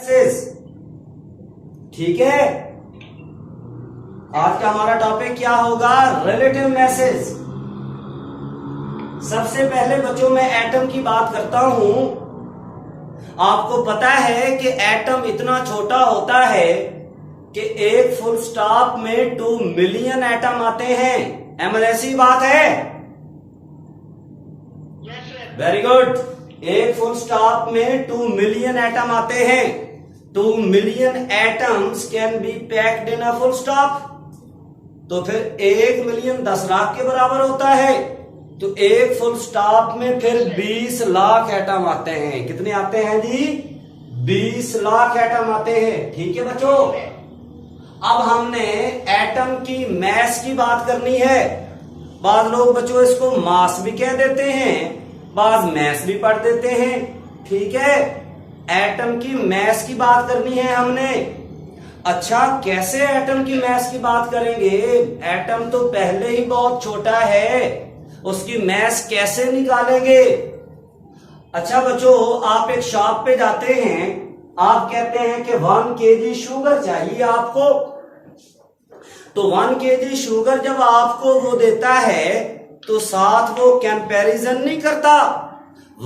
Message. ठीक है, आज का हमारा टॉपिक क्या होगा? Relative message. सबसे पहले बच्चों मैं एटम की बात करता हूं। आपको पता है कि एटम इतना छोटा होता है कि एक फुल स्टॉप में 2 मिलियन एटम आते हैं। एमएल ऐसी बात है? Very good. एक फुल स्टॉप में 2 मिलियन एटम आते हैं। 2 million atoms can be packed in a full stop. तो फिर 1 मिलियन 10 लाख के बराबर होता है। तो एक फुल स्टॉप में फिर 20 लाख एटम आते हैं। कितने आते हैं जी? 20 लाख एटम आते हैं। ठीक है बच्चों, अब हमने एटम की मैस की बात करनी है। बाद लोग बच्चों इसको मास भी कह देते हैं, बाद मैस भी पढ़ देते हैं। ठीक है, एटम की मैस की बात करनी है हमने। अच्छा, कैसे एटम की मैस की बात करेंगे? एटम तो पहले ही बहुत छोटा है, उसकी मैस कैसे निकालेंगे? अच्छा बच्चों, आप एक शॉप पे जाते हैं, आप कहते हैं कि 1 kg शुगर चाहिए आपको। तो 1 kg शुगर जब आपको वो देता है तो साथ वो कंपैरिजन नहीं करता।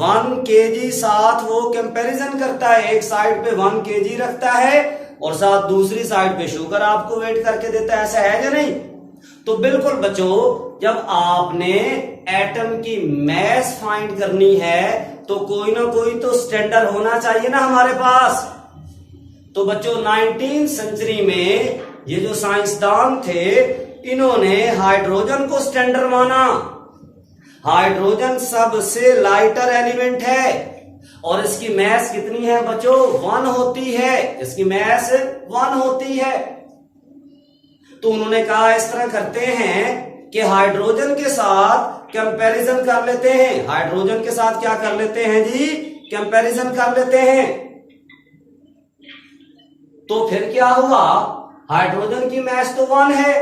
1 kg साथ वो कंपैरिजन करता है। एक साइड पे 1 kg रखता है और साथ दूसरी साइड पे शुगर आपको वेट करके देता है। ऐसा है या नहीं? तो बिल्कुल बच्चों, जब आपने एटम की मैस फाइंड करनी है तो कोई ना कोई तो स्टैंडर्ड होना चाहिए ना हमारे पास। तो बच्चों 19वीं सेंचुरी में ये जो साइंसदान थे, इन्होंने हाइड्रोजन को स्टैंडर्ड माना। हाइड्रोजन सबसे लाइटर एलिमेंट है और इसकी मैस कितनी है बच्चों? 1 होती है। इसकी मैस 1 होती है। तो उन्होंने कहा इस तरह करते हैं कि हाइड्रोजन के साथ कंपैरिजन कर लेते हैं। हाइड्रोजन के साथ क्या कर लेते हैं जी? कंपैरिजन कर लेते हैं। तो फिर क्या हुआ? हाइड्रोजन की मैस तो 1 है।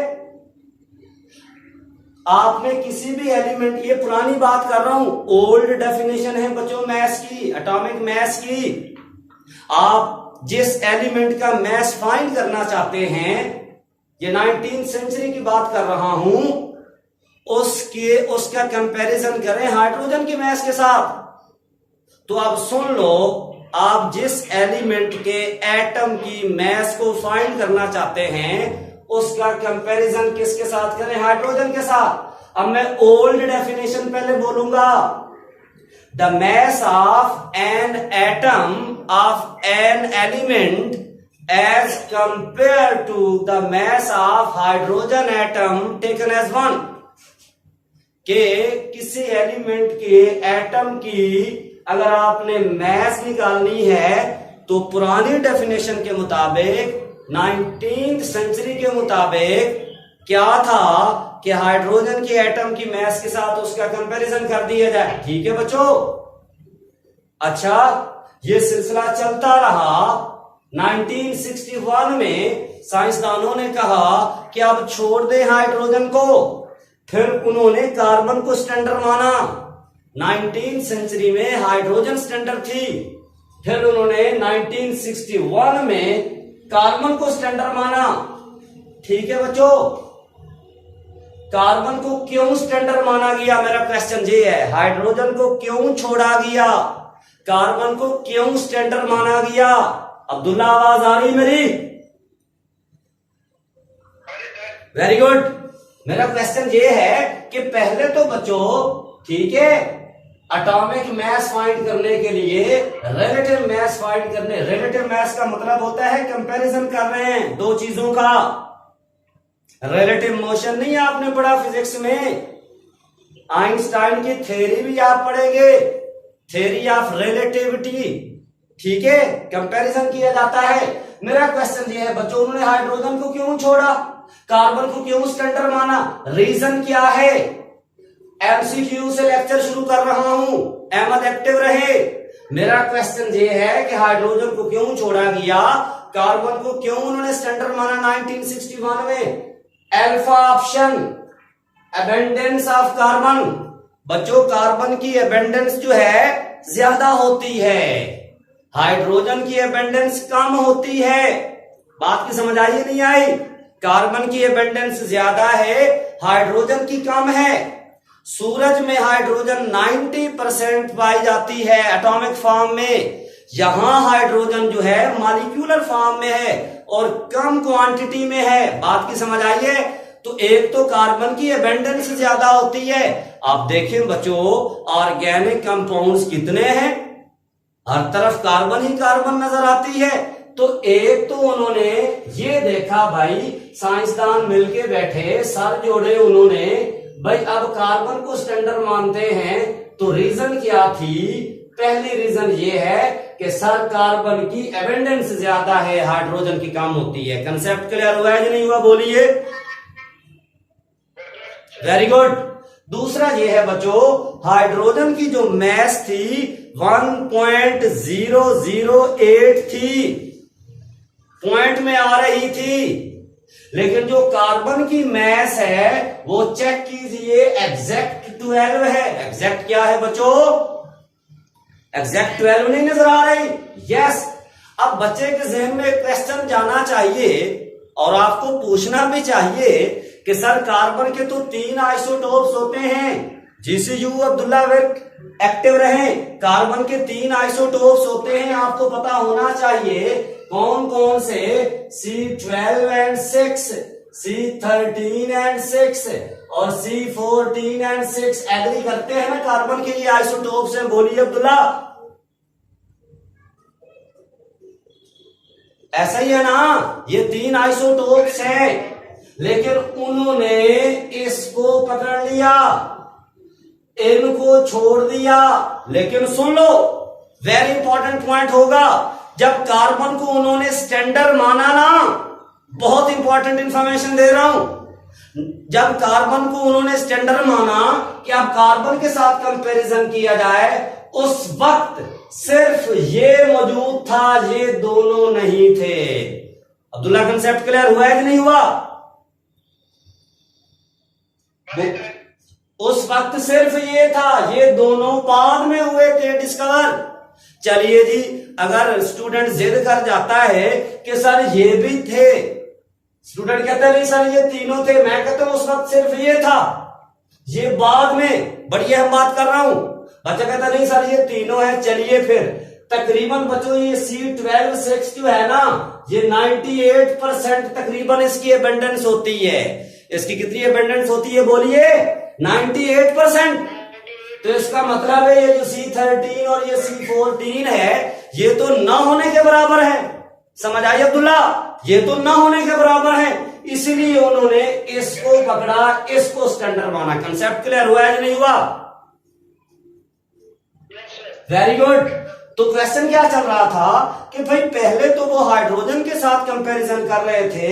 आपने किसी भी एलिमेंट, ये पुरानी बात कर रहा हूं, ओल्ड डेफिनेशन है बच्चों मैस की, एटॉमिक मैस की। आप जिस एलिमेंट का मैस फाइंड करना चाहते हैं, ये 19वीं सेंचुरी की बात कर रहा हूं, उसका कंपैरिजन करें हाइड्रोजन की मैस के साथ। तो आप सुन लो, आप जिस एलिमेंट के एटम की मैस को फाइंड करना चाहते हैं उसका कंपैरिजन किसके साथ करें? हाइड्रोजन के साथ। अब मैं ओल्ड डेफिनेशन पहले बोलूंगा। The mass of an atom of an element as compared to the mass of hydrogen atom taken as 1। के किसी एलिमेंट के एटम की अगर आपने मैस निकालनी है तो पुरानी डेफिनेशन के मुताबिक, 19वीं सेंचुरी के मुताबिक क्या था कि हाइड्रोजन के एटम की मैस के साथ उसका कंपैरिजन कर दिया जाए। ठीक है बच्चों? अच्छा, ये सिलसिला चलता रहा। 1961 में साइंसदानों ने कहा कि अब छोड़ दें हाइड्रोजन को। फिर उन्होंने कार्बन को स्टैंडर्ड माना। 19वीं सेंचुरी में हाइड्रोजन स्टैंडर्ड थी, फिर उन्होंने 1961 में कार्बन को स्टैंडर्ड माना। ठीक है बच्चों, कार्बन को क्यों स्टैंडर्ड माना गया? मेरा क्वेश्चन ये है, हाइड्रोजन को क्यों छोड़ा गया? कार्बन को क्यों स्टैंडर्ड माना गया? अब्दुल्ला, आवाज आ रही मेरी? Very good. मेरा क्वेश्चन ये है कि पहले तो बच्चों, ठीक है, एटॉमिक मैस फाइंड करने के लिए रिलेटिव मैस फाइंड करने, रिलेटिव मैस का मतलब होता है कंपैरिजन कर रहे हैं दो चीजों का। रिलेटिव मोशन नहीं आपने पढ़ा फिजिक्स में? आइंस्टाइन की थ्योरी भी आप पढ़ेंगे, थ्योरी ऑफ रिलेटिविटी। ठीक है, कंपैरिजन किया जाता है। मेरा क्वेश्चन ये है बच्चों, उन्होंने हाइड्रोजन को क्यों छोड़ा, कार्बन को क्यों स्टैंडर्ड माना? रीजन क्या है? एमसीक्यू से लेक्चर शुरू कर रहा हूं, अहमद एक्टिव रहे। मेरा क्वेश्चन ये है कि हाइड्रोजन को क्यों छोड़ा गया, कार्बन को क्यों उन्होंने स्टैंडर्ड माना 1961 में? Alpha option, abundance of carbon. बच्चों कार्बन की अबेंडेंस जो है ज्यादा होती है, हाइड्रोजन की एबंडेंस कम होती है। बात की समझ आई नहीं आई? कार्बन की एबंडेंस ज्यादा है, हाइड्रोजन की कम है। सूरज में हाइड्रोजन 90% पाई जाती है एटॉमिक फॉर्म में, यहां हाइड्रोजन जो है मॉलिक्यूलर फॉर्म में है और कम क्वांटिटी में है। बात की समझ आई है? तो एक तो कार्बन की एबंडेंस ज्यादा होती है। आप देखें बच्चों, ऑर्गेनिक कंपाउंड्स कितने हैं, हर तरफ कार्बन ही कार्बन नजर आती है। तो एक तो उन्होंने ये देखा भाई, साइंसदान मिलके बैठे, सर जोड़े उन्होंने, भाई अब कार्बन को स्टैंडर्ड मानते हैं। तो रीजन क्या थी? पहली रीजन ये है कि सर कार्बन की एबंडेंस ज्यादा है, हाइड्रोजन की कम होती है। कंसेप्ट क्लियर हुआ है कि नहीं हुआ? बोलिए। Very good. दूसरा ये है बच्चों, हाइड्रोजन की जो मैस थी 1.008 थी, पॉइंट में आ रही थी। लेकिन जो कार्बन की मैस है वो चेक कीजिए, एग्जैक्ट 12 है। एग्जैक्ट क्या है बच्चों? एग्जैक्ट 12 नहीं नजर आ रही? यस। अब बच्चे के जहन में क्वेश्चन जाना चाहिए और आपको पूछना भी चाहिए कि सर कार्बन के तो 3 आइसोटोप्स होते हैं। जीसीयू अब्दुल्ला वर्क एक्टिव रहे। कार्बन के 3 आइसोटोप्स होते हैं, आपको पता होना चाहिए कौन कौन से, C12 एंड 6, C13 एंड 6 और C14 एंड 6। एग्री करते हैं ना कार्बन के लिए आइसोटोप्स हैं? बोलिए अब्दुल्ला। ऐसा ही है ना? ये 3 आइसोटोप्स हैं, लेकिन उन्होंने इसको पकड़ लिया, इनको छोड़ दिया। लेकिन सुन लो, वेरी इंपॉर्टेंट पॉइंट होगा, जब कार्बन को उन्होंने स्टैंडर्ड माना ना, बहुत इंपॉर्टेंट इंफॉर्मेशन दे रहा हूं, जब कार्बन को उन्होंने स्टैंडर्ड माना कि अब कार्बन के साथ कंपैरिजन किया जाए, उस वक्त सिर्फ ये मौजूद था, ये दोनों नहीं थे। अब्दुल्ला कंसेप्ट क्लियर हुआ है कि नहीं हुआ? उस वक्त सिर्फ ये था, ये दोनों बाद में हुए थे डिस्कवर। चलिए जी, अगर स्टूडेंट जिद कर जाता है कि सर ये भी थे, स्टूडेंट कहता है नहीं सर ये तीनों थे, मैं कहता हूं उस वक्त सिर्फ ये था, ये बाद में, बढ़िया हम बात कर रहा हूं। बच्चा कहता नहीं सर ये तीनों है। चलिए फिर तकरीबन बच्चों ये C12 6 जो है ना, ये 98% तकरीबन इसकी एबंडेंस होती है। इसकी कितनी एबंडेंस होती है बोलिए? 98%। तो इसका मतलब है ये जो C13 और ये C14 है, ये तो न होने के बराबर है। समझ आई अब्दुल्ला? ये तो न होने के बराबर है, इसलिए उन्होंने इसको पकड़ा, इसको स्टैंडर्ड माना। कंसेप्ट क्लियर हुआ है कि नहीं हुआ? Very good. तो क्वेश्चन क्या चल रहा था कि भाई पहले तो वो हाइड्रोजन के साथ कंपैरिजन कर रहे थे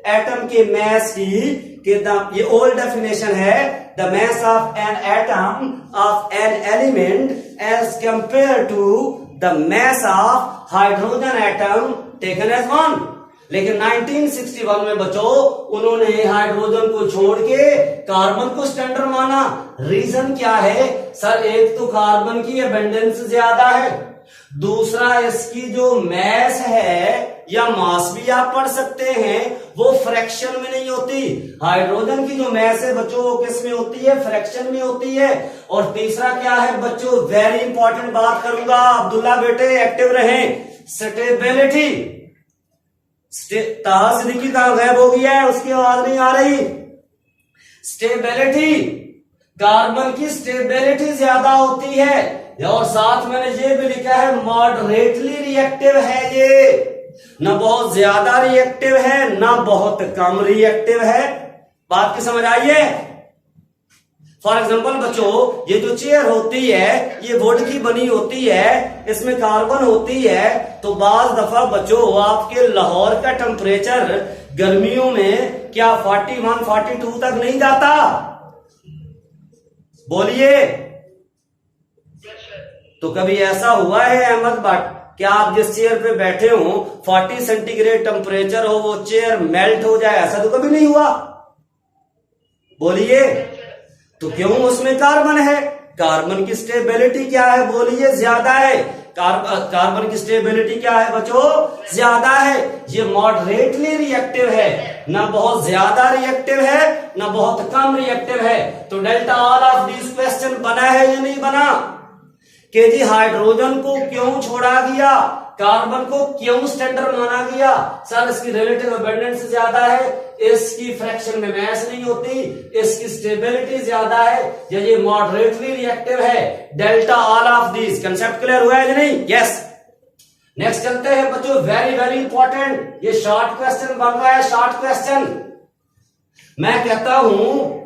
एटम के मैस की, ये ओल्ड डेफिनेशन है, the mass of an atom of an element as compared to the mass of hydrogen atom taken as one. लेकिन 1961 में बच्चों उन्होंने हाइड्रोजन को छोड़ के कार्बन को स्टैंडर्ड माना। रीजन क्या है? सर एक तो कार्बन की एबंडेंस ज्यादा है, दूसरा इसकी जो मैस है या मास भी आप पढ़ सकते हैं, वो फ्रैक्शन में नहीं होती। हाइड्रोजन की जो मैस है बच्चों वो किस में होती है? फ्रैक्शन में होती है। और तीसरा क्या है बच्चों? वेरी इंपॉर्टेंट बात करूंगा, अब्दुल्ला बेटे एक्टिव रहें, स्टेबिलिटी। ताहा सिद्दीकी का गायब हो गया है, उसकी आवाज नहीं आ रही। स्टेबिलिटी, कार्बन की स्टेबिलिटी ज्यादा होती है, और साथ मैंने ये भी लिखा है मॉडरेटली रिएक्टिव है। ये न बहुत ज्यादा रिएक्टिव है, न बहुत कम रिएक्टिव है। बात की समझ आई है? फॉर एग्जाम्पल बच्चों, ये जो चेयर होती है ये वुड की बनी होती है, इसमें कार्बन होती है। तो बाज दफा बच्चों आपके लाहौर का टेम्परेचर गर्मियों में क्या 41 42 तक नहीं जाता? बोलिए। तो कभी ऐसा हुआ है अहमद भट्ट, क्या आप जिस चेयर पे बैठे हो 40 सेंटीग्रेड टेम्परेचर हो, वो चेयर मेल्ट हो जाए? ऐसा तो कभी नहीं हुआ। बोलिए। तो क्यों? उसमें कार्बन है। कार्बन की स्टेबिलिटी क्या है बोलिए? ज्यादा है। कार्बन की स्टेबिलिटी क्या है बच्चों, ज्यादा है। ये मॉडरेटली रिएक्टिव है, ना बहुत ज्यादा रिएक्टिव है ना बहुत कम रिएक्टिव है। तो delta all of this question बना है या नहीं बना कि जी हाइड्रोजन को क्यों छोड़ा गया, कार्बन को क्यों स्टैंडर्ड माना गया, सर इसकी रिलेटिव अबंडेंस ज्यादा है, इसकी फ्रैक्शन में मैस नहीं होती, इसकी स्टेबिलिटी ज्यादा है, ये मॉडरेटली रिएक्टिव है। Delta all of this concept clear हुआ है या नहीं? यस। नेक्स्ट चलते हैं बच्चों, वेरी वेरी इंपॉर्टेंट, ये शॉर्ट क्वेश्चन बन रहा है, शॉर्ट क्वेश्चन। मैं कहता हूं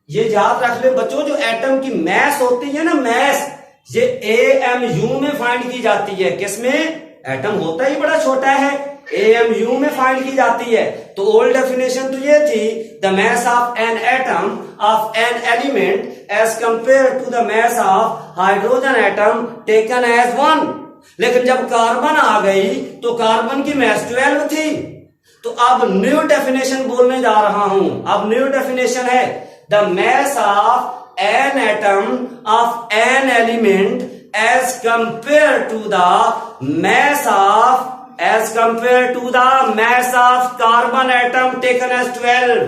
ये याद रख ले बच्चों, जो एटम की मैस होती है ना, मैस ये AMU में फाइंड की जाती है। किसमें? एटम होता ही बड़ा छोटा है, AMU में फाइंड की जाती है। तो ओल्ड डेफिनेशन तो ये थी, the mass of an atom of an element as compared to the mass of hydrogen atom taken as one. लेकिन जब कार्बन आ गई तो कार्बन की मैस 12 थी। तो अब न्यू डेफिनेशन बोलने जा रहा हूं। अब न्यू डेफिनेशन है, the mass of an atom of an element as compared to the mass of carbon atom taken as 12।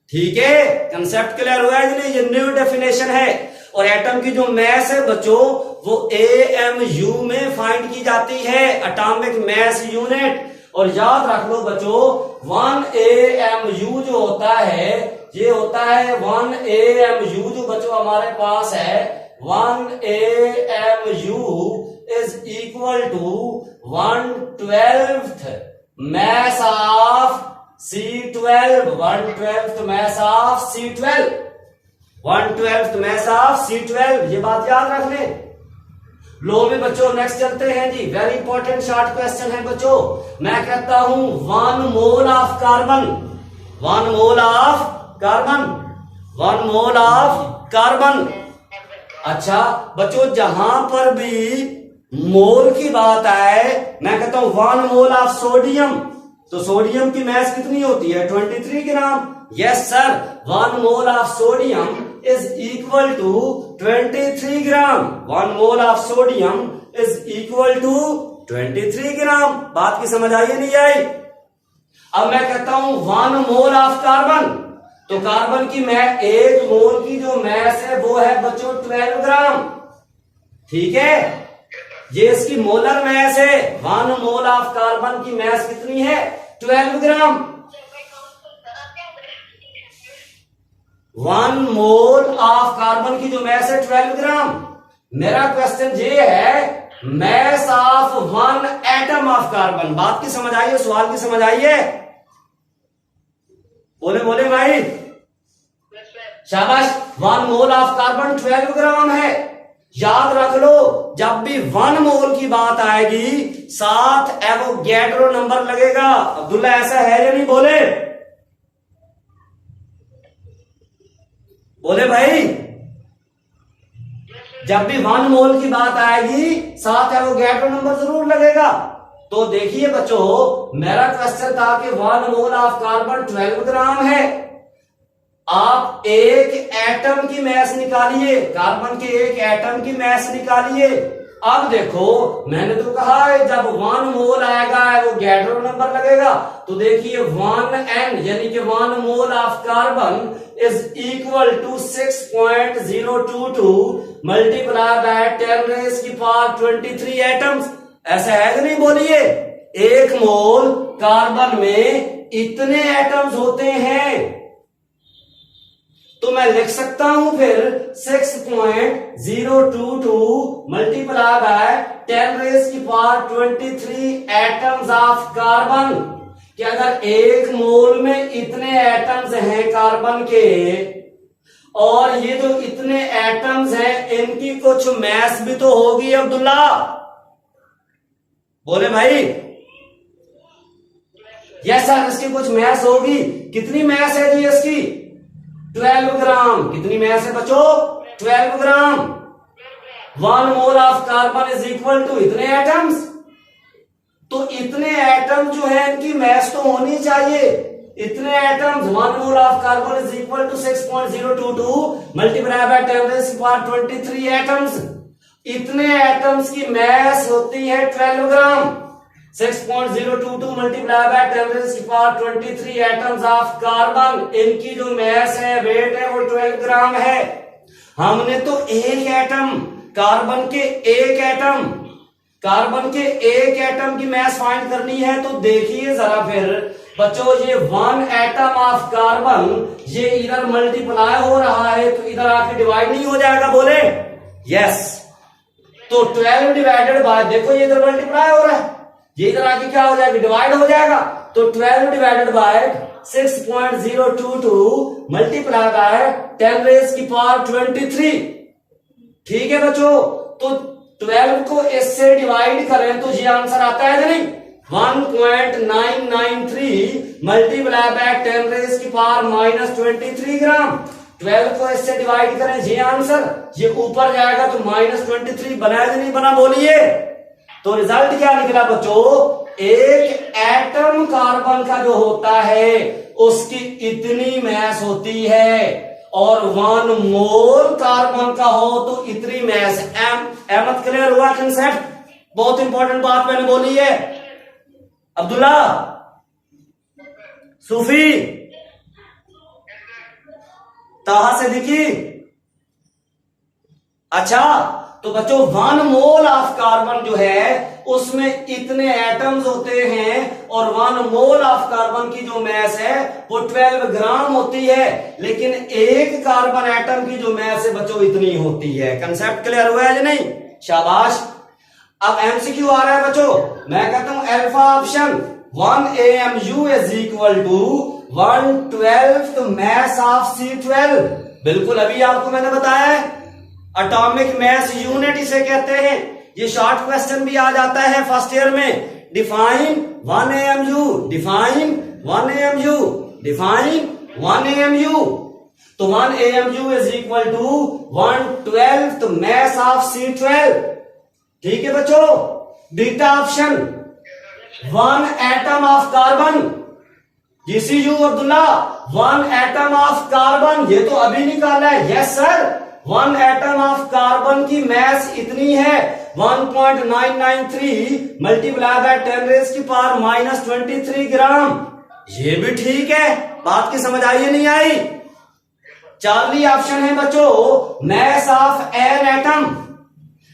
ठीक है, कंसेप्ट क्लियर हुआ है कि नहीं? ये न्यू डेफिनेशन है। और एटम की जो मैस है बच्चों वो AMU में फाइंड की जाती है, एटॉमिक मैस यूनिट। और याद रख लो बच्चों, 1 AMU जो होता है ये होता है 1 AMU जो बच्चों हमारे पास है, 1 AMU is equal to 1/12 mass of C12, 1/12 mass of C12, 1/12 mass of C12। ये बात याद रख ले। लो भी बच्चों नेक्स्ट चलते हैं जी, वेरी इंपॉर्टेंट शॉर्ट क्वेश्चन है बच्चों। मैं कहता हूं 1 mole of carbon, 1 mole of carbon, 1 mole of carbon. अच्छा बच्चों, जहां पर भी मोल की बात आए, मैं कहता हूं 1 मोल ऑफ सोडियम, तो सोडियम की मैस कितनी होती है? 23 gram. Yes sir, 1 mole of sodium is equal to 23 gram. 1 mole of sodium is equal to 23 gram. बात की समझ आई नहीं आई? अब मैं कहता हूं 1 मोल ऑफ कार्बन, तो कार्बन की एक मोल की जो मैस है वो है बच्चों 12 ग्राम। ठीक है, ये इसकी मोलर मैस है। 1 मोल ऑफ कार्बन की मैस कितनी है? 12 ग्राम। 1 मोल ऑफ कार्बन की जो मैस है 12 ग्राम। मेरा क्वेश्चन ये है, mass of 1 atom of carbon. बात की समझ आई है? सवाल की समझ आई है? बोले बोले भाई, शाबाश। 1 मोल ऑफ कार्बन 12 ग्राम है। याद रख लो, जब भी 1 मोल की बात आएगी साथ एवोगैड्रो नंबर लगेगा। अब्दुल्ला ऐसा है या नहीं? बोले बोले भाई, जब भी 1 मोल की बात आएगी साथ एवोगैड्रो नंबर जरूर लगेगा। तो देखिए बच्चों, मेरा क्वेश्चन था कि 1 मोल ऑफ कार्बन 12 ग्राम है। आप एक एटम की मैस निकालिए, कार्बन के एक एटम की मैस निकालिए। अब देखो, मैंने तो कहा है जब 1 मोल आएगा एवोगैड्रो नंबर लगेगा। तो देखिए 1N यानी कि 1 mole of carbon is equal to 6.022 multiply by 10⁻23 atoms. ऐसा है कि नहीं? बोलिए, 1 मोल कार्बन में इतने एटम्स होते हैं। तो मैं लिख सकता हूं फिर 6.022 multiply by 10⁻23 atoms of carbon. कि अगर 1 मोल में इतने एटम्स हैं कार्बन के, और ये जो इतने एटम्स हैं इनकी कुछ मैस भी तो होगी अब्दुल्ला। बोले भाई, यस सर, इसकी कुछ मैस होगी। कितनी मैस है जी इसकी? 12 ग्राम। कितनी मैस है बच्चों? 12 gram. 1 mole of carbon is equal to इतने एटम्स। तो इतने एटम जो है इनकी मैस तो होनी चाहिए। इतने atoms 1 mole of carbon is equal to 6.022 multiply by 10⁻23 atoms. इतने एटम्स की मास होती है 12 gram. 6.022 multiply by 10⁻23 atoms of carbon, इनकी जो मास है, वेट है, वो 12 ग्राम है। हमने तो एक एटम कार्बन के एक एटम की मास फाइंड करनी है। तो देखिए जरा फिर बच्चों, ये 1 एटम ऑफ कार्बन ये इधर मल्टीप्लाई हो रहा है तो इधर आके डिवाइड नहीं हो जाएगा? बोले यस। तो 12 डिवाइडेड बाय, देखो ये इधर मल्टीप्लाई हो रहा है, ये इधर आके क्या हो जाएगा? डिवाइड हो जाएगा। तो 12 डिवाइडेड बाय 6.022 मल्टीप्लाई बाय 10⁻23। ठीक है बच्चों, तो 12 को इससे डिवाइड करें तो ये आंसर आता है कि नहीं? 1.993 मल्टीप्लाई बाय 10⁻⁻23 ग्राम। 12 को इससे डिवाइड करें, ये आंसर, ये ऊपर जाएगा तो -23 बना या नहीं बना? बोलिए। तो रिजल्ट क्या निकला बच्चों? एक एटम कार्बन का जो होता है उसकी इतनी मास होती है, और 1 मोल कार्बन का हो तो इतनी मास। एमत क्लियर हुआ कंसेप्ट? बहुत इंपॉर्टेंट बात मैंने बोली है। अब्दुल्ला, सूफी, ताहा से दिखी? अच्छा, तो बच्चों 1 मोल ऑफ कार्बन जो है उसमें इतने एटम्स होते हैं, और 1 मोल ऑफ कार्बन की जो मास है वो 12 ग्राम होती है, लेकिन एक कार्बन एटम की जो मास है बच्चों इतनी होती है। कंसेप्ट क्लियर हुआ है या नहीं? शाबाश। अब एमसीक्यू आ रहा है बच्चों, मैं कहता हूं alpha option 1 AMU is equal to 1/12 mass of C12। बिल्कुल अभी आपको मैंने बताया है, एटॉमिक मास यूनिट इसे कहते हैं। ये शॉर्ट क्वेश्चन भी आ जाता है फर्स्ट ईयर में। Define 1 AMU, define 1 AMU, define 1 AMU। तो 1 AMU is equal to 1/12 mass of C12। ठीक है बच्चों। Beta option 1 atom of carbon, GCU Abdullah 1 atom of carbon, ये तो अभी निकाला है। Yes sir, 1 atom of carbon की मास इतनी है 1.993 मल्टीप्लाई बाय 10⁻⁻23 ग्राम। ये भी ठीक है, बात की समझ आई या नहीं आई? चार्ली ऑप्शन है बच्चों, मास ऑफ एन एटम।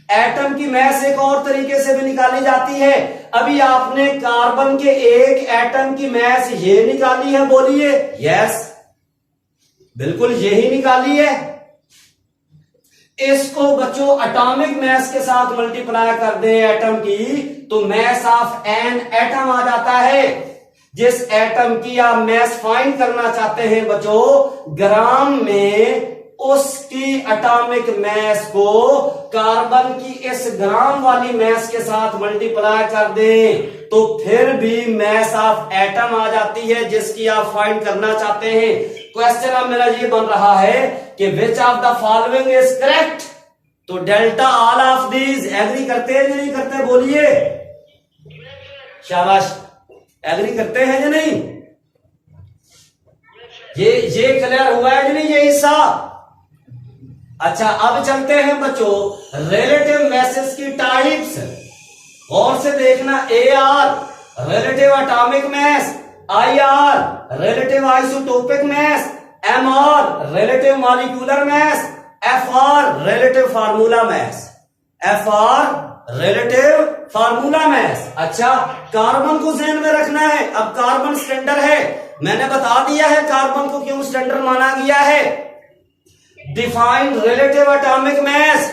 एटम की मास एक और तरीके से भी निकाली जाती है। अभी आपने कार्बन के एक एटम की मास ये निकाली है, बोलिए यस, बिल्कुल यही निकाली है। इसको बच्चों एटॉमिक मास के साथ मल्टीप्लाई कर दे एटम की, तो मास ऑफ एन एटम आ जाता है। जिस एटम की आप मास फाइंड करना चाहते हैं बच्चों ग्राम में, उसकी एटॉमिक मास को कार्बन की इस ग्राम वाली मास के साथ मल्टीप्लाई कर दें तो फिर भी मास ऑफ एटम आ जाती है जिसकी आप फाइंड करना चाहते हैं। क्वेश्चन अब मेरा ये बन रहा है कि which of the following is correct. तो delta all of these. Agree करते हैं या नहीं करते? बोलिए शाबाश, एग्री करते हैं या नहीं? ये क्लियर हुआ है या नहीं ये हिस्सा? अच्छा, अब चलते हैं बच्चों रिलेटिव मैसेज की टाइप्स। और से देखना, AR relative atomic mass, IR relative isotopic mass, MR relative molecular mass, FR relative formula mass, FR relative formula mass. अच्छा, कार्बन को ध्यान में रखना है। अब कार्बन स्टैंडर्ड है, मैंने बता दिया है कार्बन को क्यों स्टैंडर्ड माना गया है। डिफाइन रिलेटिव एटॉमिक मास,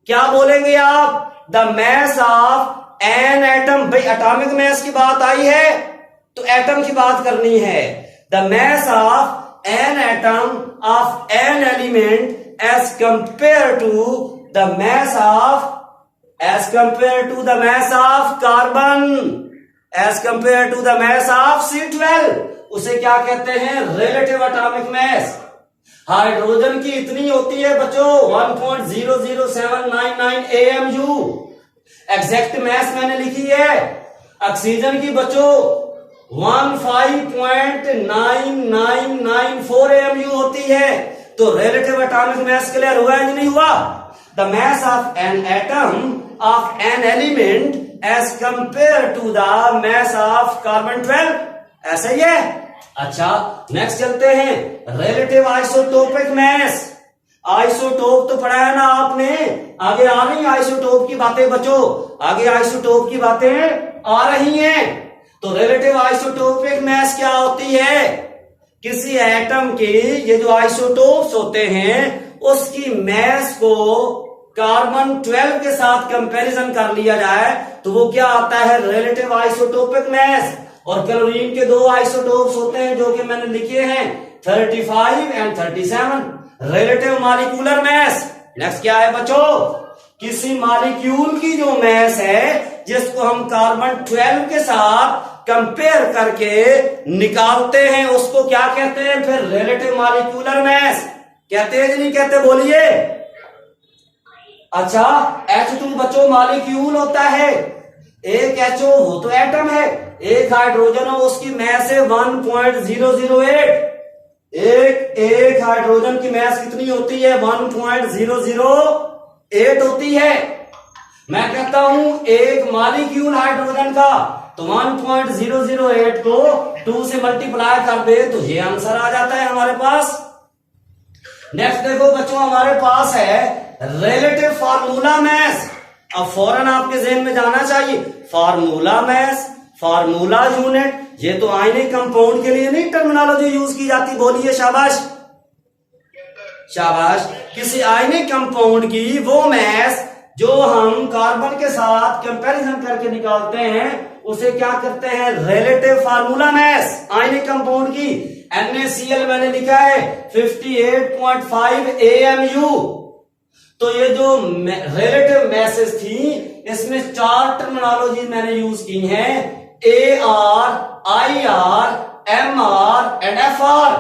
क्या बोलेंगे आप? The mass of an atom. भाई एटॉमिक मास की बात आई है तो एटम की बात करनी है। The mass of an atom of an element as compared to the mass of carbon, as compared to the mass of C12, उसे क्या कहते हैं? Relative atomic mass. हाइड्रोजन की इतनी होती है बच्चों 1.00799 AMU, एग्जैक्ट मास मैंने लिखी है। ऑक्सीजन की बच्चों 15.9994 AMU होती है। तो रिलेटिव एटॉमिक मास क्लियर हुआ है या नहीं हुआ? The mass of an atom of an element as compared to the mass of carbon 12। ऐसा ही है। अच्छा, नेक्स्ट चलते हैं, रिलेटिव आइसोटोपिक मैस। आइसोटोप तो पढ़ा है ना आपने, आगे आ रही आइसोटोप की बातें बच्चों, आगे आइसोटोप की बातें आ रही हैं। तो रिलेटिव आइसोटोपिक मैस क्या होती है? किसी एटम की ये जो आइसोटोप्स होते हैं उसकी मैस को कार्बन 12 के साथ कंपैरिजन कर लिया जाए तो वो क्या आता है? Relative isotopic mass. और क्लोरीन के दो आइसोटोप्स होते हैं जो कि मैंने लिखे हैं 35 and 37, relative molecular mass. Next क्या है बच्चों? किसी मॉलिक्यूल की जो मैस है जिसको हम कार्बन 12 के साथ कंपेयर करके निकालते हैं उसको क्या कहते हैं? फिर रिलेटिव मॉलिक्यूलर मैस कहते हैं कि नहीं कहते? बोलिए। अच्छा, H2 बच्चों मॉलिक्यूल होता है, एक HO वो तो एटम है, एक हाइड्रोजन हो उसकी मैस है 1.008। एक हाइड्रोजन की मैस कितनी होती है? 1.008 होती है। मैं कहता हूं एक मॉलिक्यूल हाइड्रोजन का, तो 1.008 को 2 से मल्टीप्लाई कर दे तो ये आंसर आ जाता है हमारे पास। नेक्स्ट देखो बच्चों, हमारे पास है रिलेटिव फार्मूला मैस। अब फौरन आपके ज़हन में जाना चाहिए, फार्मूला मैस, फार्मूला यूनिट, ये तो आयनिक कंपाउंड के लिए नहीं टर्मिनोलॉजी यूज की जाती। बोलिए शाबाश, शाबाश। किसी आयनिक कंपाउंड की वो मैस जो हम कार्बन के साथ कंपैरिजन करके निकालते हैं उसे क्या करते हैं? Relative formula mass. Ionic compound की NaCl मैंने लिखा है 58.5 AMU। तो ये जो रिलेटिव मैसेज थी इसमें 4 टर्मिनोलॉजी मैंने यूज की हैं, AR, IR, MR and FR।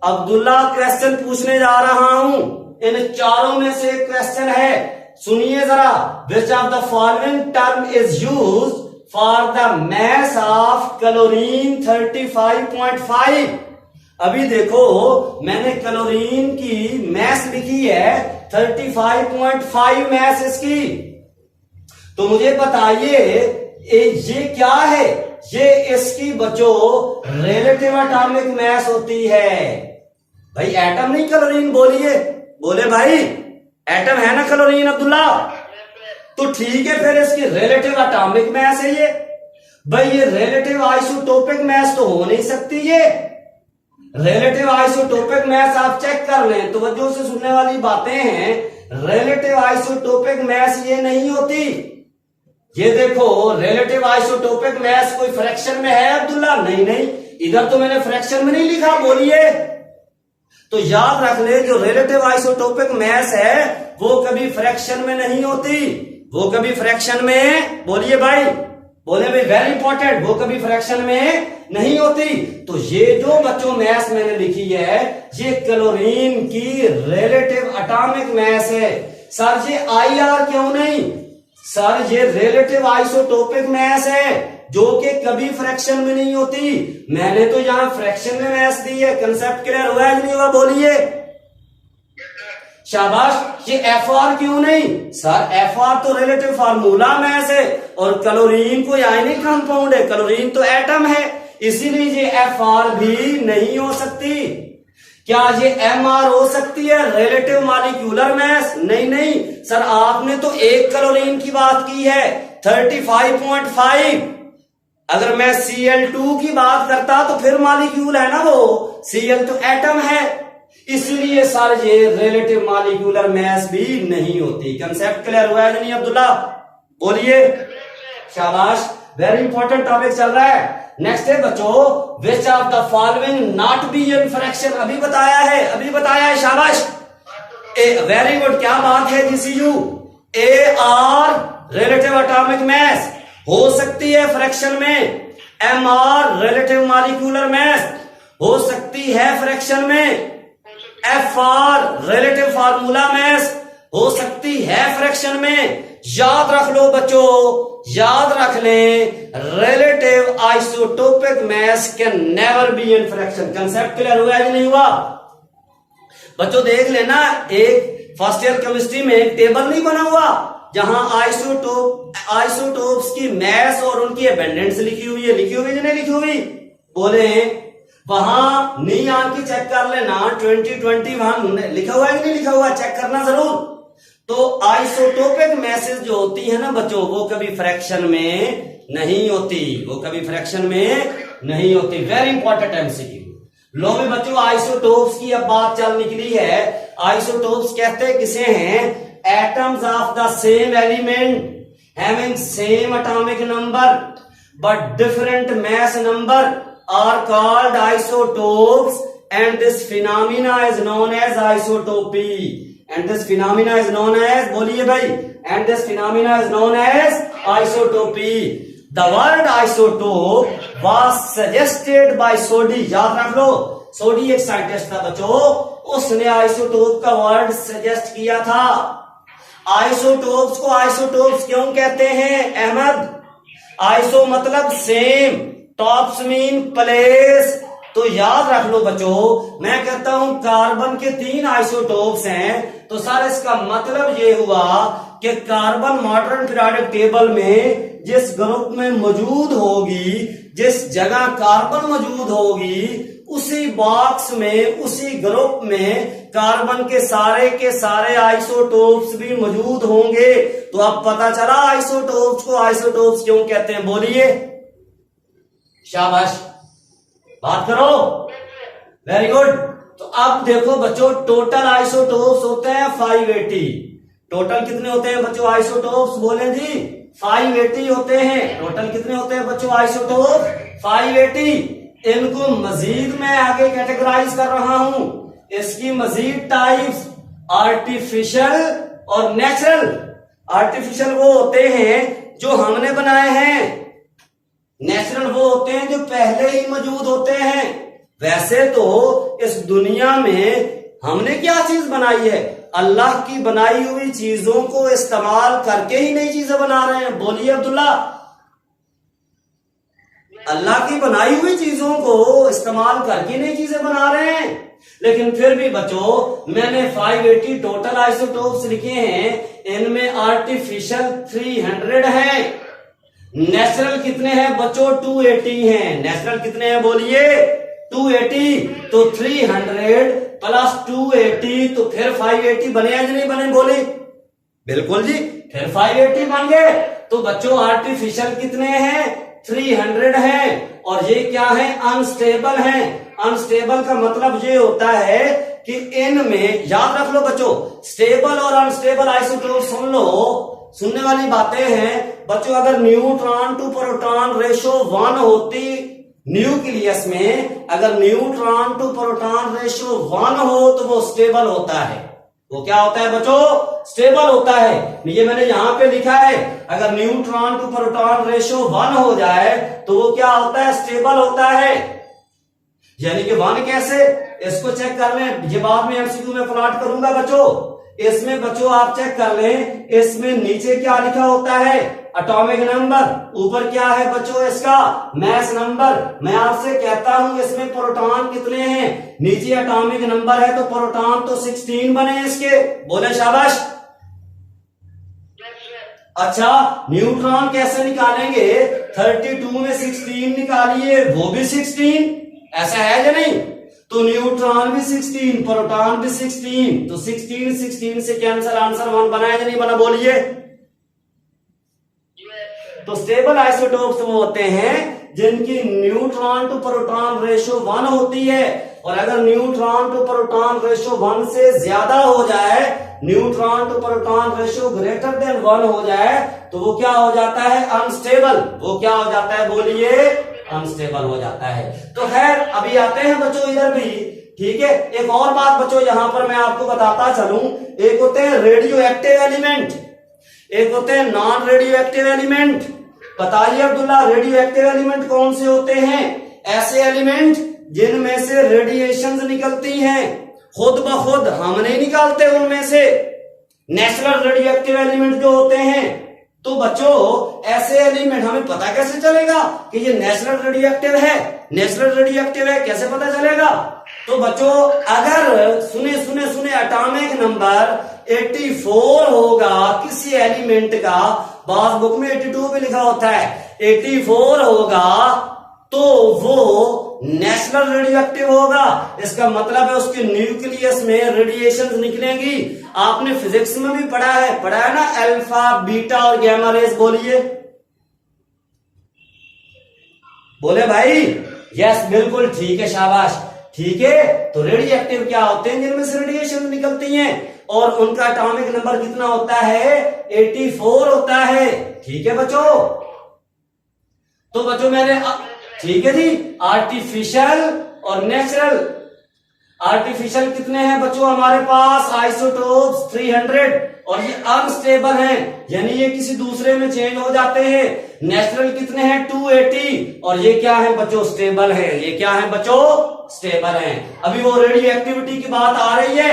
Abdullah question पूछने जा रहा हूं, इन चारों में से एक क्वेश्चन है, सुनिए जरा। विच of the following term is used for the mass of chlorine 35.5। अभी देखो मैंने क्लोरीन की मैस लिखी है 35.5 मैस इसकी। तो मुझे बताइए ये क्या है? ये इसकी बच्चों रिलेटिव एटॉमिक मैस होती है। भाई एटम नहीं क्लोरीन, बोलिए, बोले भाई एटम है ना क्लोरीन अब्दुल्ला? तो ठीक है, फिर इसकी रिलेटिव एटॉमिक मैस है ये। भाई ये रिलेटिव आइसोटोपिक मैस तो हो नहीं सकती। ये रिलेटिव आइसोटोपिक मैस आप चेक कर लें, तवज्जो से सुनने वाली बातें हैं। रिलेटिव आइसोटोपिक मैस ये नहीं होती। ये देखो रिलेटिव आइसोटोपिक मैस कोई फ्रैक्शन में है अब्दुल्ला? नहीं नहीं, इधर तो मैंने फ्रैक्शन में नहीं लिखा। बोलिए। तो याद रख ले, जो रिलेटिव आइसोटोपिक मैस है वो कभी फ्रैक्शन में नहीं होती, वो कभी फ्रैक्शन में, बोलिए भाई, बोले भाई वेरी इंपॉर्टेंट, वो कभी फ्रैक्शन में नहीं होती। तो ये जो बच्चों मैस मैंने लिखी है ये क्लोरीन की रिलेटिव एटॉमिक मैस है। सर ये IR क्यों नहीं? सर ये रिलेटिव आइसोटोपिक मैस है जो कि कभी फ्रैक्शन में नहीं होती। मैंने तो यहां फ्रैक्शन में मैस दी है। कंसेप्ट क्लियर हुआ है नहीं हुआ? बोलिए शाबाश। ये FR क्यों नहीं? सर FR तो रिलेटिव फार्मूला मैस है और क्लोरीन कोई आयनिक कंपाउंड है, क्लोरीन तो एटम है, इसीलिए ये FR भी नहीं हो सकती। क्या ये MR हो सकती है, रिलेटिव मॉलिक्यूलर मैस? नहीं नहीं सर, आपने तो एक क्लोरीन की बात की है 35.5। अगर मैं Cl2 की बात करता तो फिर मॉलिक्यूल है ना वो, Cl तो एटम है, इसलिए सर ये रिलेटिव मॉलिक्यूलर मैस भी नहीं होती। कंसेप्ट क्लियर हुआ है नहीं अब्दुल्ला? बोलिए शाबाश, वेरी इंपॉर्टेंट टॉपिक चल रहा है। नेक्स्ट है बच्चों, विच of the following not be in fraction? अभी बताया है, अभी बताया है, शाबाश, वेरी गुड, क्या बात है GCU. AR relative atomic mass हो सकती है फ्रैक्शन में, MR रिलेटिव मॉलिक्यूलर मैस हो सकती है फ्रैक्शन में, FR रिलेटिव फार्मूला मैस हो सकती है फ्रैक्शन में। याद रख लो बच्चों, याद रख लें, relative isotopic mass can never be in fraction. Concept clear हुआ है कि नहीं हुआ? बच्चों देख लेना, एक फर्स्ट ईयर केमिस्ट्री में एक टेबल नहीं बना हुआ जहां आइसोटोप्स की मैस और उनकी एबंडेंस लिखी हुई है, लिखी हुई नहीं लिखी हुई? बोले वहां नी आके चेक कर लेना, 2021 लिखा हुआ है कि नहीं लिखा हुआ, चेक करना जरूर। तो आइसोटोपिक मैसेज जो होती है ना बच्चों, वो कभी फ्रैक्शन में नहीं होती, वो कभी फ्रैक्शन में नहीं होती। Very important MCQ. लो में बच्चों आइसोटोप्स की अब बात चल निकली है। आइसोटोप्स कहते किसे हैं? Atoms of the same element having same atomic number but different mass number are called isotopes and this phenomena is known as isotopy. And this phenomena is known as, बोलिए भाई, and this phenomena is known as isotopy. The word isotope was suggested by Soddy, याद रख लो, सोडी एक scientist था बच्चों, उसने isotope का word suggest किया था। आइसोटोप्स को आइसोटोप्स क्यों कहते हैं अहमद? आइसो मतलब सेम, टॉप्स मीन प्लेस। तो याद रख लो बच्चों, मैं कहता हूं कार्बन के 3 आइसोटोप्स हैं, तो सर इसका मतलब ये हुआ कि कार्बन मॉडर्न पीरियोडिक टेबल में जिस ग्रुप में मौजूद होगी, जिस जगह कार्बन मौजूद होगी, उसी बॉक्स में, उसी ग्रुप में कार्बन के सारे आइसोटोप्स भी मौजूद होंगे। तो अब पता चला आइसोटोप्स को आइसोटोप्स क्यों कहते हैं, बोलिए, शाबाश, बात करो, वेरी गुड। तो अब देखो बच्चों, टोटल आइसोटोप्स होते हैं 580। टोटल कितने होते हैं बच्चों आइसोटोप्स, बोले जी 580 होते हैं। टोटल कितने होते हैं बच्चों आइसोटोप? 580। इनको मजीद मैं आगे कैटेगराइज कर रहा हूं। इसकी मजीद टाइप्स आर्टिफिशियल और नेचुरल। आर्टिफिशियल वो होते हैं जो हमने बनाए हैं, नेचुरल वो होते हैं जो पहले ही मौजूद होते हैं। वैसे तो इस दुनिया में हमने क्या चीज बनाई है? अल्लाह की बनाई हुई चीजों को इस्तेमाल करके ही नई चीजें बना रहे हैं, बोलिए अब्दुल्ला। अल्लाह की बनाई हुई चीजों को इस्तेमाल करके नई चीजें बना रहे हैं। लेकिन फिर भी बच्चों, मैंने 580 टोटल आइसोटोप्स लिखे हैं, इनमें आर्टिफिशियल 300 हैं, नेचुरल कितने हैं बच्चों? 280 हैं। नेचुरल कितने हैं बोलिए? 280। तो 300 प्लस 280, तो फिर 580 बने या नहीं बने, बोले? बिल्कुल जी, फिर 580 बन गए। तो बच्चों आर्टिफिशियल कितने हैं? 300 हैं। और ये क्या है? अनस्टेबल हैं। अनस्टेबल का मतलब ये होता है कि इनमें, याद रख लो बच्चों, स्टेबल और अनस्टेबल आइसोटोप सुन लो, सुनने वाली बातें हैं बच्चों। अगर न्यूट्रॉन टू प्रोटॉन रेशो 1 होती न्यूक्लियस में, अगर न्यूट्रॉन टू प्रोटॉन रेशो 1 हो तो वो स्टेबल होता है। वो क्या होता है बच्चों? स्टेबल होता है। ये मैंने यहां पे लिखा है, अगर न्यूट्रॉन टू प्रोटॉन रेशो 1 हो जाए तो वो क्या होता है? स्टेबल होता है। यानी कि 1 कैसे, इसको चेक कर लें, ये बाद में एमसीक्यू में प्लॉट करूंगा बच्चों। इसमें बच्चों आप चेक कर लें, इसमें नीचे क्या लिखा होता है? Atomic number. ऊपर क्या है बच्चों? इसका मास नंबर। मैं आपसे कहता हूं इसमें प्रोटॉन कितने हैं, नीचे एटॉमिक नंबर है, तो प्रोटॉन तो 16 बने इसके, बोले शाबाश। अच्छा, न्यूट्रॉन कैसे निकालेंगे? 32 में 16 निकालिए, वो भी 16, ऐसा है या नहीं? तो न्यूट्रॉन भी 16, प्रोटॉन भी 16, तो 16 से कैंसिल, आंसर 1 बना है या नहीं बना, बोलिए। तो स्टेबल आइसोटोप्स वो होते हैं जिनकी न्यूट्रॉन टू प्रोटॉन रेशो 1 होती है। और अगर न्यूट्रॉन टू प्रोटॉन रेशो 1 से ज्यादा हो जाए, neutron to proton ratio greater than 1 हो जाए, तो वो क्या हो जाता है? अनस्टेबल। वो क्या हो जाता है बोलिए? अनस्टेबल हो जाता है। तो खैर अभी आते हैं बच्चों इधर भी, ठीक है। एक और बात बच्चों यहां पर मैं आपको बताता चलूं, एक होते हैं रेडियो एक्टिव एलिमेंट, एक होते हैं नॉन रेडियो एक्टिव एलिमेंट। बताइए अब्दुल्ला, रेडियो एक्टिव एलिमेंट कौन से होते हैं? ऐसे एलिमेंट जिनमें से रेडिएशंस निकलती हैं, खुद ब खुद हम नहीं निकालते उनमें से। नेचुरल रेडियो एक्टिव एलिमेंट जो होते हैं, तो बच्चों ऐसे एलिमेंट हमें पता कैसे चलेगा कि ये नेचुरल रेडियो एक्टिव है, नेचुरल रेडियो एक्टिव है, कैसे पता चलेगा? तो बच्चों अगर सुने एटॉमिक नंबर 84 होगा किसी एलिमेंट का, पासबुक में 82 भी लिखा होता है, 84 होगा तो वो नेशनल रेडियो एक्टिव होगा। इसका मतलब है उसके न्यूक्लियस में रेडिएशन निकलेंगी। आपने फिजिक्स में भी पढ़ा है ना, अल्फा बीटा और गैमा रेस। बोलिए बोले भाई। यस बिल्कुल ठीक है, शाबाश ठीक है। तो रेडियो एक्टिव क्या होते हैं? जिनमें से रेडिएशन निकलती हैं और उनका एटॉमिक नंबर कितना होता है? 84 होता है। ठीक है बच्चों। तो बच्चों मैंने, ठीक है जी, आर्टिफिशियल और नेचुरल। आर्टिफिशियल कितने हैं बच्चों हमारे पास? आइसोटोप्स 300 और ये अनस्टेबल हैं, यानी ये किसी दूसरे में चेंज हो जाते हैं। नेचुरल कितने हैं? 280 और ये क्या है बच्चों? स्टेबल है। ये क्या है बच्चों? स्टेबल है। अभी वो रेडियो एक्टिविटी की बात आ रही है।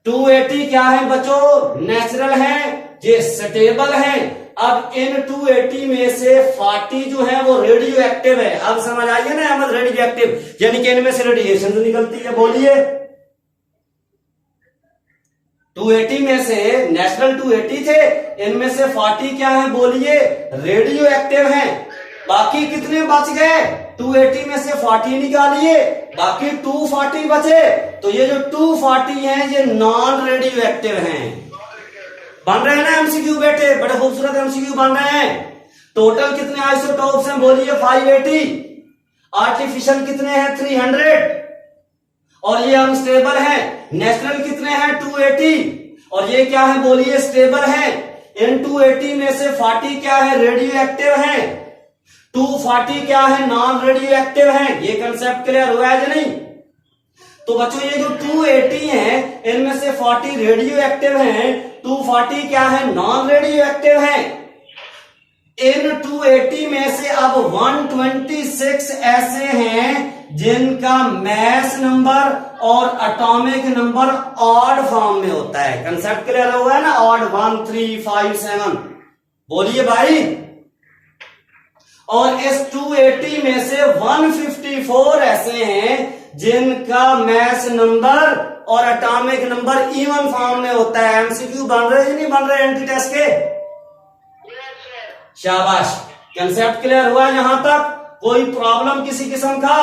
280 क्या है बच्चों? नेचुरल है, ये स्टेबल है। अब इन 280 में से 40 जो है वो रेडियो एक्टिव है। अब समझ आइए ना अहमद, रेडियो एक्टिव यानी कि इनमें से रेडिएशन निकलती है। बोलिए 280 में से नेचुरल 280 थे, इनमें से 40 क्या है? बोलिए रेडियो एक्टिव है। बाकी कितने बच गए? 280 में से 40 निकालिए, बाकी 240 बचे। तो ये जो 240 हैं ये नॉन रेडियो एक्टिव हैं। बन रहे हैं ना एमसीक्यू बेटे, बड़े खूबसूरत एमसीक्यू बन रहे हैं। टोटल कितने आइसोटोप्स हैं? बोलिए 580। आर्टिफिशियल कितने हैं? 300 और ये अनस्टेबल है। नेचुरल कितने हैं? 280 और ये क्या है? बोलिए स्टेबल है। इन 280 में से 40 क्या है? रेडियो एक्टिव है। 240 क्या है? नॉन रेडियो एक्टिव है। ये कंसेप्ट क्लियर हुआ है या नहीं? तो बच्चों ये जो 280 हैं इनमें से 40 रेडियो एक्टिव हैं, 240 क्या है? नॉन रेडियो एक्टिव है। इन 280 में से अब 126 ऐसे हैं जिनका मैस नंबर और एटॉमिक नंबर ऑड फॉर्म में होता है। कंसेप्ट क्लियर हुआ है ना? ऑड 1 3 5 7। बोलिए भाई। और इस 280 में से 154 ऐसे हैं जिनका मैस नंबर और एटॉमिक नंबर इवन फॉर्म में होता है। एमसीक्यू बन रहे हैं नहीं बन रहे एंटी टेस्ट के? शाबाश, कंसेप्ट क्लियर हुआ यहां तक? कोई प्रॉब्लम किसी किस्म का?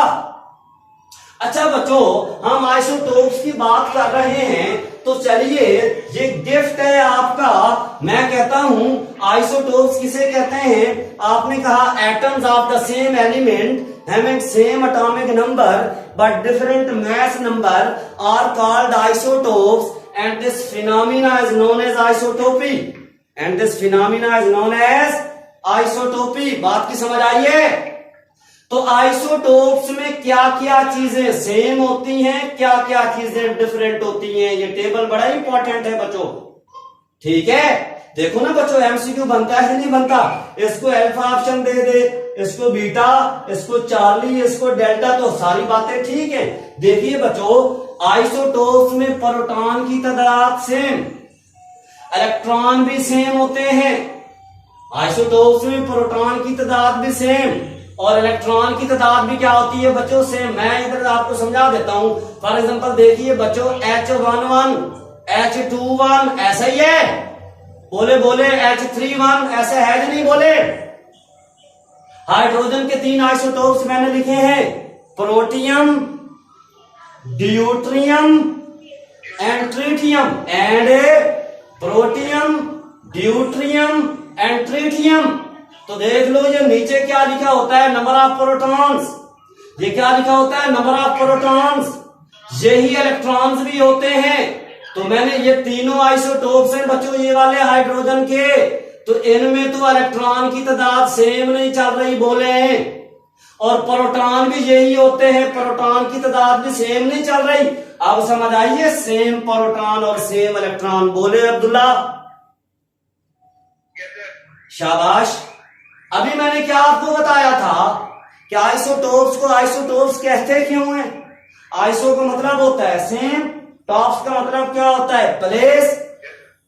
अच्छा बच्चों, हम आइसोटोप्स की बात कर रहे हैं तो चलिए ये गिफ्ट है आपका। मैं कहता हूं आइसोटोप्स किसे कहते हैं? आपने कहा atoms of the same element having same atomic number but different mass number are called isotopes and this phenomena is known as isotopy and this phenomena is known as isotopy। बात की समझ आई है? तो आइसोटोप्स में क्या क्या चीजें same होती हैं, क्या क्या चीजें डिफरेंट होती हैं, ये टेबल बड़ा इंपॉर्टेंट है बच्चों। ठीक है, देखो ना बच्चों एमसीक्यू बनता है कि नहीं बनता? इसको अल्फा ऑप्शन दे दे, इसको बीटा, इसको चार्ली, इसको डेल्टा, तो सारी बातें ठीक है। देखिए बच्चों आइसोटोप्स में प्रोटॉन की तादाद सेम, इलेक्ट्रॉन भी सेम होते हैं। आइसोटोप्स में प्रोटॉन की तादाद भी सेम और इलेक्ट्रॉन की तादाद भी क्या होती है बच्चों? सेम। मैं इधर आपको समझा देता हूं। फॉर एग्जांपल देखिए बच्चों H11 H21 ऐसा ही है। बोले बोले H31 ऐसा है कि नहीं? बोले हाइड्रोजन के 3 आइसोटोप्स मैंने लिखे हैं, protium, deuterium and tritium. And protium, deuterium and tritium. तो देख लो ये नीचे क्या लिखा होता है? Number of protons. ये क्या लिखा होता है? Number of protons. यही इलेक्ट्रॉन्स भी होते हैं। तो मैंने ये तीनों आइसोटोप्स हैं बच्चों ये वाले हाइड्रोजन के, तो इनमें तो इलेक्ट्रॉन की तादाद सेम नहीं चल रही बोले हैं, और प्रोटॉन भी यही होते हैं, प्रोटॉन की तादाद भी सेम नहीं चल रही। अब समझ आइए, सेम प्रोटॉन और सेम इलेक्ट्रॉन। बोले अब्दुल्ला? शाबाश। अभी मैंने क्या आपको बताया था कि आइसोटोप्स को आइसोटोप्स कहते क्यों हैं? आइसो का मतलब होता है सेम, टॉप्स का मतलब क्या होता है? प्लेस।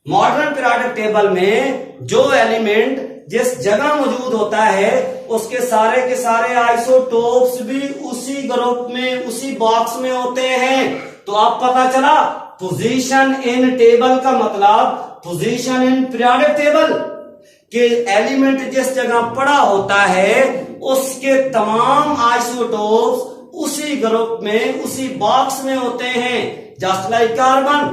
मॉडर्न पीरियोडिक टेबल में जो एलिमेंट जिस जगह मौजूद होता है उसके सारे के सारे आइसोटोप्स भी उसी ग्रुप में, उसी बॉक्स में होते हैं। तो अब पता चला पोजीशन इन टेबल का मतलब पोजीशन इन पीरियोडिक टेबल के एलिमेंट जिस जगह पड़ा होता है उसके तमाम आइसोटोप्स उसी ग्रुप में, उसी बॉक्स में होते हैं। Just like carbon,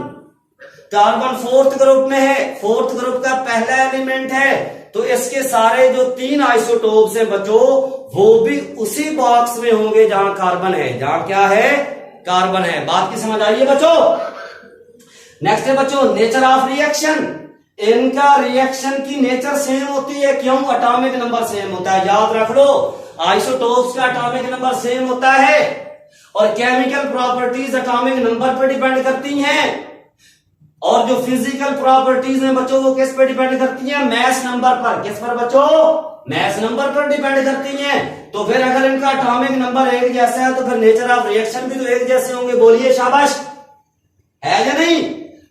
carbon fourth group में है, फोर्थ ग्रुप का पहला एलिमेंट है, तो इसके सारे जो 3 आइसोटोप्स हैं बच्चों वो भी उसी बॉक्स में होंगे जहां कार्बन है, जहां क्या है, कार्बन है। बात की समझ आई है बच्चों? नेक्स्ट है बच्चों नेचर ऑफ रिएक्शन। इनका रिएक्शन की नेचर सेम होती है। क्यों? एटॉमिक नंबर सेम होता है, याद रख लो। आइसोटोप्स का एटॉमिक नंबर सेम होता है और केमिकल प्रॉपर्टीज एटॉमिक नंबर पर डिपेंड करती हैं, और जो फिजिकल प्रॉपर्टीज हैं बच्चों वो किस पर डिपेंड करती हैं? मैस नंबर पर। किस पर बच्चों? मैस नंबर पर डिपेंड करती हैं। तो फिर अगर इनका एटॉमिक नंबर एक जैसा है तो फिर नेचर ऑफ रिएक्शन भी तो एक जैसे होंगे। बोलिए शाबाश, है या नहीं?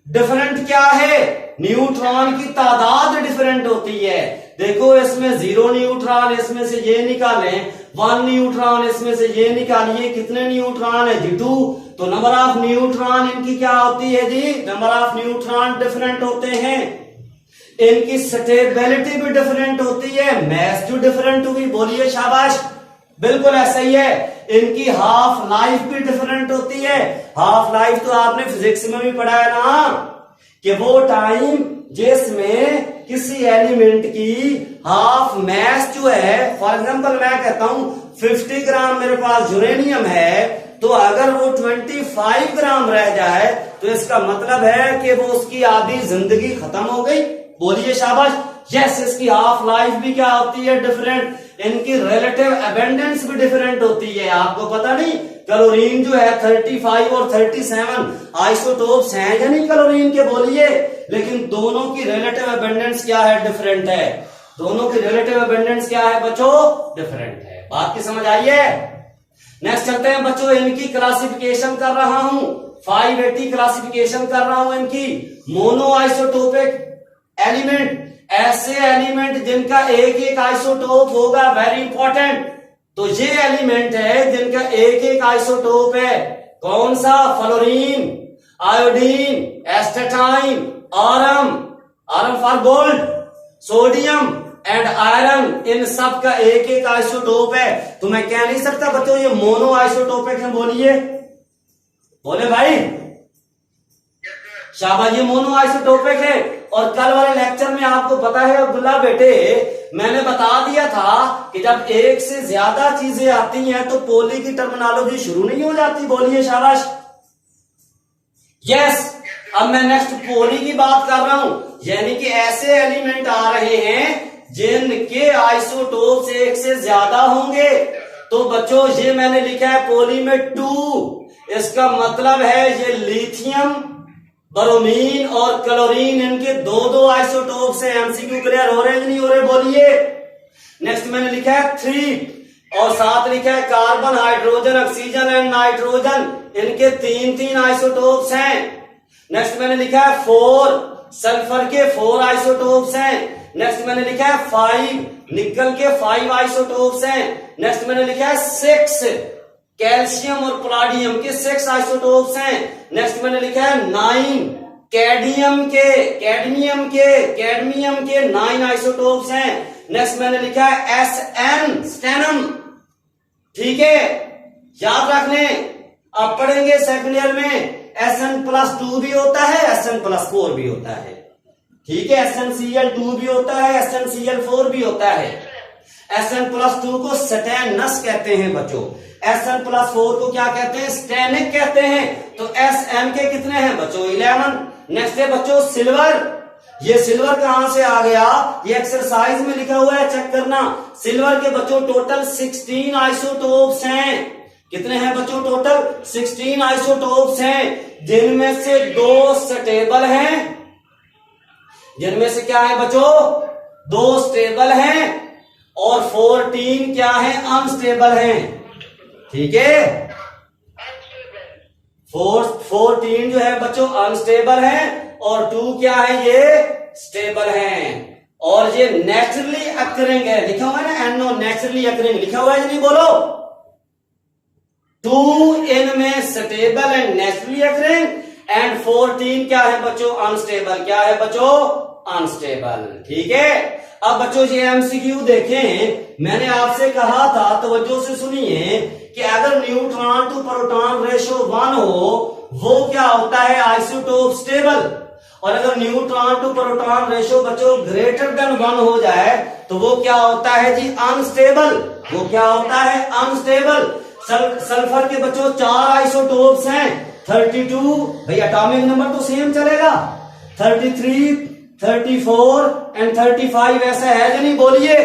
डिफरेंट क्या है? न्यूट्रॉन की तादाद डिफरेंट होती है। देखो इसमें 0 न्यूट्रॉन, इसमें से ये निकालें 1 न्यूट्रॉन, इसमें से ये निकालिए कितने न्यूट्रॉन है जी? 2। तो नंबर ऑफ न्यूट्रॉन इनकी क्या होती है जी? नंबर ऑफ न्यूट्रॉन डिफरेंट होते हैं। इनकी स्टेबिलिटी भी डिफरेंट होती है, मैस जो डिफरेंट हुई। बोलिए शाबाश, बिल्कुल ऐसा ही है। इनकी हाफ लाइफ भी डिफरेंट होती है। हाफ लाइफ तो आपने फिजिक्स में भी पढ़ा है ना, कि वो टाइम जिसमें किसी एलिमेंट की हाफ मैस जो है, फॉर एग्जांपल मैं कहता हूं 50 ग्राम मेरे पास यूरेनियम है, तो अगर वो 25 ग्राम रह जाए तो इसका मतलब है कि वो उसकी आधी जिंदगी खत्म हो गई। बोलिए शाबाश। यस, इसकी हाफ लाइफ भी क्या होती है? डिफरेंट। इनकी रिलेटिव एबेंडेंस भी डिफरेंट होती है। आपको पता नहीं क्लोरीन जो है 35 और 37 आइसोटोप्स हैं या नहीं क्लोरीन के? बोलिए। लेकिन दोनों की रिलेटिव एबेंडेंस क्या है? डिफरेंट है। दोनों की रिलेटिव एबेंडेंस क्या है बच्चों? डिफरेंट है। बात की समझ आई है? नेक्स्ट चलते हैं बच्चों, इनकी क्लासिफिकेशन कर रहा हूं, 580 क्लासिफिकेशन कर रहा हूं इनकी। मोनो आइसोटोपिक एलिमेंट, ऐसे एलिमेंट जिनका एक एक आइसोटोप होगा, वेरी इंपॉर्टेंट। तो ये एलिमेंट है जिनका एक एक आइसोटोप है। कौन सा? Fluorine, iodine, astatine, aurum, aurum for gold, sodium and iron, इन सब का एक एक आइसोटोप है। तो मैं कह नहीं सकता बच्चों ये मोनो आइसोटोपिक है। बोलिए, बोले भाई शाबाश, ये मोनो आइसोटोपिक है। और कल वाले लेक्चर में आपको पता है अब्दुल्ला बेटे, मैंने बता दिया था कि जब एक से ज्यादा चीजें आती हैं तो पोली की टर्मिनोलॉजी शुरू नहीं हो जाती। बोलिए शाबाश। यस, अब मैं नेक्स्ट पोली की बात कर रहा हूं, यानी कि ऐसे एलिमेंट आ रहे हैं जिनके आइसोटोप्स एक से ज्यादा होंगे। तो बच्चों ये मैंने लिखा है पोली में 2, इसका मतलब है ये लिथियम, ब्रोमीन और क्लोरीन, इनके 2-2 आइसोटोप्स हैं। एमसीक्यू क्लियर हो रहे हैं नहीं हो रहे? बोलिए। नेक्स्ट मैंने लिखा है 3 और साथ लिखा है carbon, hydrogen, oxygen and nitrogen, इनके 3-3 आइसोटोप्स हैं। नेक्स्ट मैंने लिखा है 4, सल्फर के 4 आइसोटोप्स हैं। नेक्स्ट मैंने लिखा है 5, निकल के 5 आइसोटोप्स हैं। नेक्स्ट मैंने लिखा है 6, कैल्शियम और प्लाडियम के 6 आइसोटोप्स हैं। नेक्स्ट मैंने लिखा है 9, कैडमियम के 9 आइसोटोप्स हैं। नेक्स्ट मैंने लिखा है SN, स्टेनम। ठीक है, याद रखने, अब पढ़ेंगे सेकंड ईयर में SN+2 भी होता है, SN+4 भी होता है। ठीक है, SnCl2 भी होता है, SnCl4 भी होता है। SN+2 को स्टेनस कहते हैं बच्चों, SN+4 को क्या कहते हैं? स्टेनिक कहते हैं। तो Sn के कितने हैं बच्चों? 11। नेक्स्ट है बच्चों सिल्वर। ये सिल्वर कहां से आ गया? ये एक्सरसाइज में लिखा हुआ है, चेक करना। सिल्वर के बच्चों टोटल 16 आइसोटोप्स हैं। कितने हैं बच्चों? टोटल 16 आइसोटोप्स हैं, जिनमें से 2 स्टेबल हैं। जिनमें से क्या है बच्चों? 2 स्टेबल हैं और 14 क्या है? अनस्टेबल हैं। ठीक है, 14 जो है बच्चों अनस्टेबल है और 2 क्या है? ये स्टेबल हैं। और ये नेचुरली अकरिंग है, लिखा हुआ है ना, NO, नेचुरली अकरिंग लिखा हुआ है नहीं? बोलो। 2 इनमें stable and naturally occurring and 14 क्या है बच्चों? अनस्टेबल। क्या है बच्चों? अनस्टेबल। ठीक है। अब बच्चों ये एमसीक्यू देखें, मैंने आपसे कहा था, तवज्जो से सुनिए, कि अगर न्यूट्रॉन टू प्रोटॉन रेशो 1 हो वो क्या होता है? Isotope stable. और अगर न्यूट्रॉन टू प्रोटॉन रेशो बच्चों ग्रेटर देन 1 हो जाए तो वो क्या होता है जी? अनस्टेबल। वो क्या होता है? अनस्टेबल। सल्फर के बच्चों 4 आइसोटोप्स हैं, 32, भाई एटॉमिक नंबर तो सेम चलेगा, 33, 34 एंड 35। ऐसा है या नहीं? बोलिए,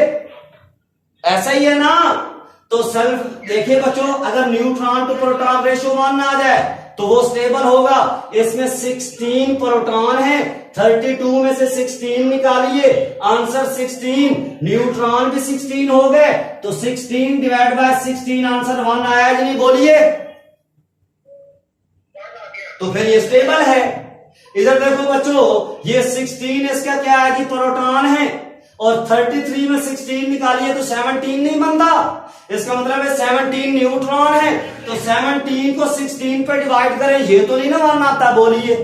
ऐसा ही है ना? तो सल्फ देखिए बच्चों, अगर न्यूट्रॉन टू प्रोटॉन रेशियो 1 आ जाए तो वो स्टेबल होगा। इसमें 16 प्रोटॉन है, 32 में से 16 निकालिए, आंसर 16। न्यूट्रॉन भी 16 हो गए तो 16 डिवाइड बाय 16 आंसर 1 आया या नहीं? बोलिए, तो फिर ये स्टेबल है। इधर देखो बच्चों, ये 16 इसका क्या है कि प्रोटॉन है, और 33 में 16 निकालिए तो 17 नहीं बनता। इसका मतलब है 17 न्यूट्रॉन है, तो 17 को 16 पे डिवाइड करें, ये तो नहीं ना मान आता। बोलिए,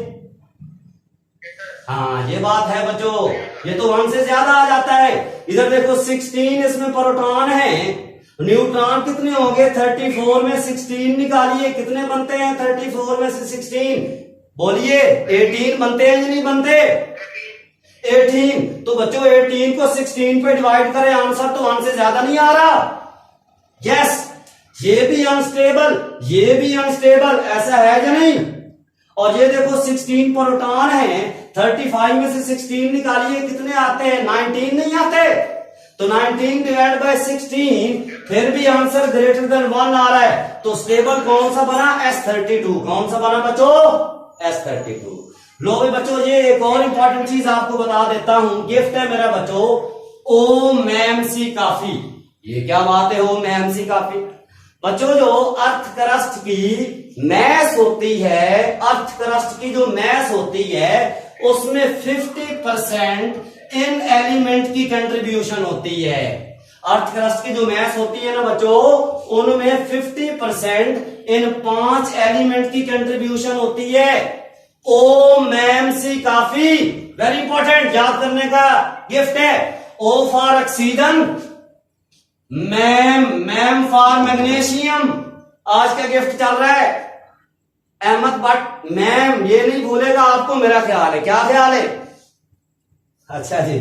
हाँ ये बात है बच्चों, ये तो 1 से ज्यादा आ जाता है। इधर देखो 16 इसमें प्रोटॉन है, न्यूट्रॉन कितने होंगे? 34 में 16 निकालिए, कितने बनते हैं 34 में से 16? बोलिए, 18 बनते हैं या नहीं बनते? 18। तो बच्चों 18 को 16 पे डिवाइड करें, आंसर तो 1 से ज्यादा नहीं आ रहा। यस, ये भी अनस्टेबल, ये भी अनस्टेबल, ऐसा है या नहीं? और ये देखो 16 प्रोटॉन है, 35 में से 16 निकालिए, कितने आते हैं? 19 नहीं आते। तो 19 डिवाइड बाय 16, फिर भी आंसर ग्रेटर देन 1 आ रहा है। तो स्टेबल कौन सा बना? S32। कौन सा बना बच्चों? S32। लो भाई बच्चों, ये एक और इंपॉर्टेंट चीज आपको बता देता हूं, गिफ्ट है मेरा बच्चों, ओ मैम सी काफी। ये क्या बात है ओ मैम सी काफी? बच्चों जो अर्थ क्रस्ट की मैस होती है, अर्थ क्रस्ट की जो मैस होती है उसमें 50% इन एलिमेंट की कंट्रीब्यूशन होती है। अर्थ क्रस्ट की जो मैस होती है ना बच्चों, उनमें 50% इन 5 एलिमेंट की कंट्रीब्यूशन होती है। ओ मैम सी काफी, वेरी इंपॉर्टेंट, याद करने का गिफ्ट है। O for oxygen, M for magnesium. आज का गिफ्ट चल रहा है अहमद बट मैम, ये नहीं भूलेगा आपको, मेरा ख्याल है। क्या ख्याल है? अच्छा जी,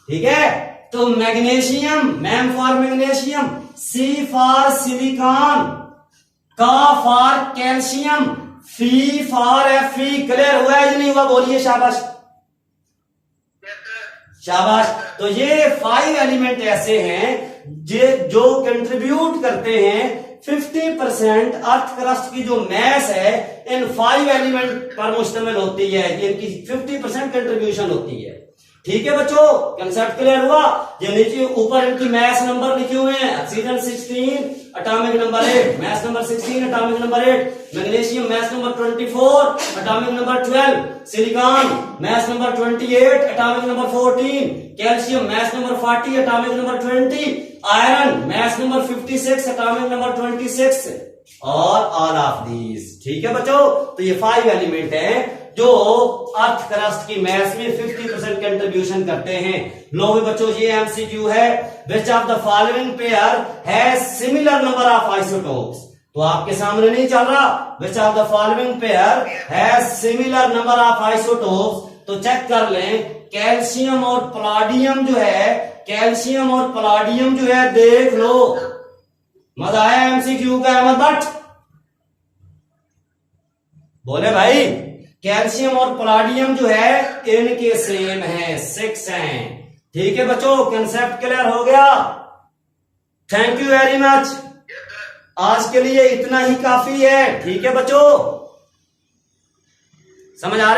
ठीक है। तो magnesium, ma'am for magnesium, C for silicon, Ca for calcium, Fe for Fe। Clear हुआ है या नहीं हुआ? बोलिए शाबाश, शाबाश। तो ये 5 एलिमेंट ऐसे हैं जो कंट्रीब्यूट करते हैं 50% अर्थ क्रस्ट की जो मैस है इन 5 एलिमेंट पर मुश्तमिल होती है, इनकी 50% कंट्रीब्यूशन होती है। ठीक है बच्चों, कंसेप्ट क्लियर हुआ? ये नीचे ऊपर इनकी मैस नंबर लिखे हुए हैं, oxygen 16, atomic number 8, mass number 16, atomic number 8, magnesium mass number 24, atomic number 12, silicon mass number 28, atomic number 14, calcium mass number 40, atomic number 20, iron mass number 56, atomic number 26, और all of these. ठीक है बच्चों, तो ये 5 element हैं जो earth crust की mess में 50% कंट्रीब्यूशन करते हैं। लो भी बच्चों, ये एमसीक्यू है, विच of the following pair has similar number of isotopes. तो आपके सामने नहीं चल रहा, विच of the following pair has similar number of isotopes. तो चेक कर लें, कैल्शियम और पलाडियम जो है, कैल्शियम और पलाडियम जो है, देख लो। मजा आया एमसीक्यू का अहमद बट? बोले भाई, कैल्शियम और पलाडियम जो है इनके सेम है, 6 हैं। ठीक है बच्चों, कंसेप्ट क्लियर हो गया? Thank you very much. आज के लिए इतना ही काफी है। ठीक है बच्चों, समझ आ रहा है?